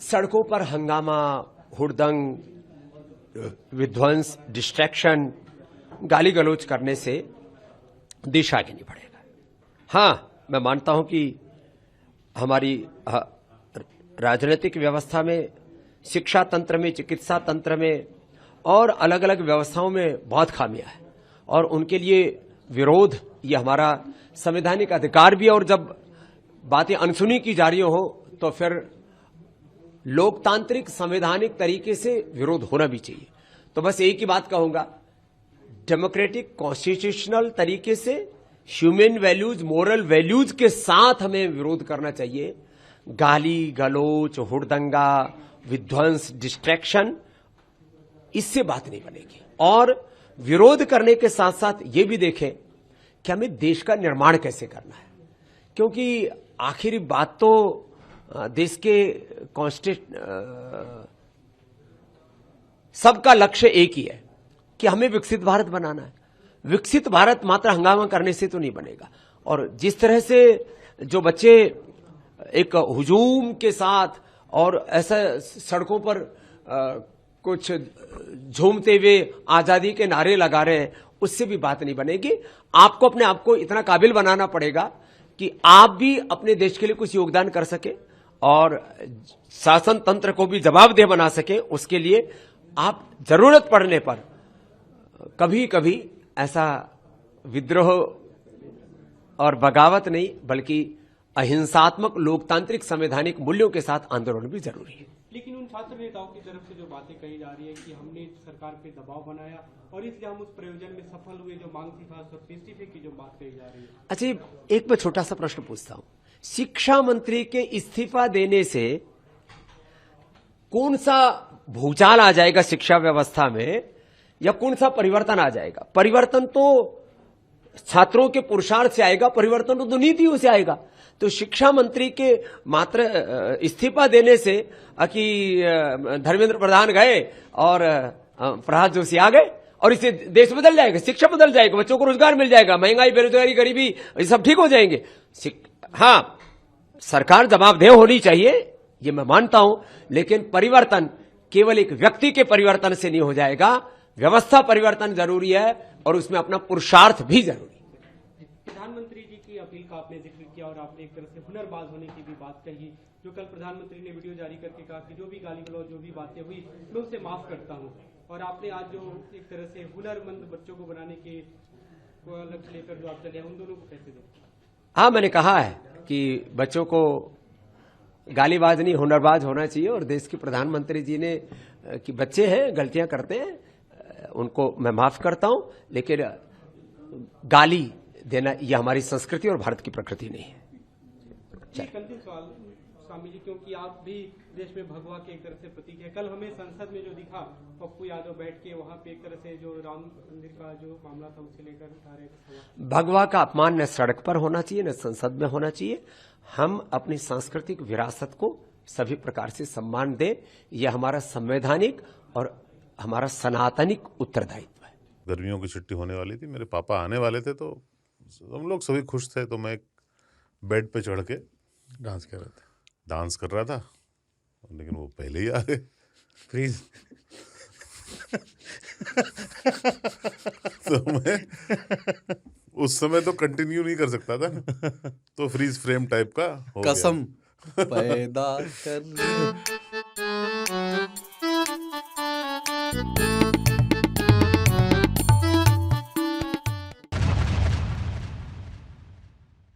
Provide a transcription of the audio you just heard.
सड़कों पर हंगामा, हुड़दंग, विध्वंस, डिस्ट्रैक्शन, गाली गलौज करने से देश आगे नहीं बढ़ेगा। हाँ, मैं मानता हूं कि हमारी राजनीतिक व्यवस्था में, शिक्षा तंत्र में, चिकित्सा तंत्र में और अलग अलग व्यवस्थाओं में बहुत खामियां है और उनके लिए विरोध ये हमारा संवैधानिक अधिकार भी है। और जब बातें अनसुनी की जा रही हो तो फिर लोकतांत्रिक संवैधानिक तरीके से विरोध होना भी चाहिए। तो बस एक ही बात कहूंगा, डेमोक्रेटिक कॉन्स्टिट्यूशनल तरीके से ह्यूमन वैल्यूज, मोरल वैल्यूज के साथ हमें विरोध करना चाहिए। गाली गलौच, हुड़दंगा, विध्वंस, डिस्ट्रैक्शन, इससे बात नहीं बनेगी। और विरोध करने के साथ साथ ये भी देखें कि हमें देश का निर्माण कैसे करना है, क्योंकि आखिरी बात तो देश के सबका लक्ष्य एक ही है कि हमें विकसित भारत बनाना है। विकसित भारत मात्र हंगामा करने से तो नहीं बनेगा। और जिस तरह से जो बच्चे एक हुजूम के साथ और ऐसा सड़कों पर कुछ झूमते हुए आजादी के नारे लगा रहे हैं, उससे भी बात नहीं बनेगी। आपको अपने आप को इतना काबिल बनाना पड़ेगा कि आप भी अपने देश के लिए कुछ योगदान कर सके और शासन तंत्र को भी जवाबदेह बना सके। उसके लिए आप जरूरत पड़ने पर कभी कभी ऐसा विद्रोह और बगावत नहीं, बल्कि अहिंसात्मक लोकतांत्रिक संवैधानिक मूल्यों के साथ आंदोलन भी जरूरी है। लेकिन उन छात्र नेताओं की तरफ से जो बातें कही जा रही है कि हमने सरकार पे दबाव बनाया और इसलिए हम उस प्रयोजन में सफल हुए, जो मांग थी खासतौर पर इस्तीफे की जो बात कही जा रही है। अच्छा, एक मैं छोटा सा प्रश्न पूछता हूं, शिक्षा मंत्री के इस्तीफा देने से कौन सा भूचाल आ जाएगा शिक्षा व्यवस्था में, या कौन सा परिवर्तन आ जाएगा? परिवर्तन तो छात्रों के पुरुषार्थ से आएगा, परिवर्तन तो नीतियों से आएगा। तो शिक्षा मंत्री के मात्र इस्तीफा देने से कि धर्मेंद्र प्रधान गए और प्रहलाद जोशी आ गए और इससे देश बदल जाएगा, शिक्षा बदल जाएगा, बच्चों को रोजगार मिल जाएगा, महंगाई, बेरोजगारी, गरीबी, ये सब ठीक हो जाएंगे। हाँ, सरकार जवाबदेह होनी चाहिए, ये मैं मानता हूं, लेकिन परिवर्तन केवल एक व्यक्ति के परिवर्तन से नहीं हो जाएगा। व्यवस्था परिवर्तन जरूरी है और उसमें अपना पुरुषार्थ भी जरूरी है। प्रधानमंत्री जी की अपील का आपने जिक्र किया और आपने एक तरह से हुनरबाज होने की भी बात कही, जो कल प्रधानमंत्री ने वीडियो जारी करके कहा कि जो भी गाली गलौज, जो भी बातें हुई, मैं उसे माफ करता हूं। और आपने आज जो एक तरह से हुनरमंद बच्चों को बनाने के लक्ष्य लेकर जो आप चले, उन दोनों को कैसे देखते हैं? हाँ, मैंने कहा है कि बच्चों को गालीबाज नहीं, हुनरबाज होना चाहिए। और देश के प्रधानमंत्री जी ने कि बच्चे हैं, गलतियां करते हैं, उनको मैं माफ करता हूं, लेकिन गाली देना यह हमारी संस्कृति और भारत की प्रकृति नहीं है। अंतिम सवाल स्वामी जी, क्योंकि आप भी देश में भगवा के एक तरह से प्रतीक है, कल हमें संसद में जो दिखा, पप्पू यादव बैठ के वहां पे एक तरह से जो राम मंदिर का जो मामला था उसे लेकर उठा रहे थे। भगवा का अपमान न सड़क पर होना चाहिए न संसद में होना चाहिए। हम अपनी सांस्कृतिक विरासत को सभी प्रकार से सम्मान दें, यह हमारा संवैधानिक और हमारा सनातनिक उत्तरदायित्व है। गर्मियों की छुट्टी होने वाली थी, मेरे पापा आने वाले थे, तो हम लोग सभी खुश थे। तो मैं एक बेड पे चढ़ के डांस कर रहा था, लेकिन वो पहले ही आ गए। प्लीज तो मैं उस समय तो कंटिन्यू नहीं कर सकता था ना, तो फ्रीज फ्रेम टाइप का हो कसम पैदा कर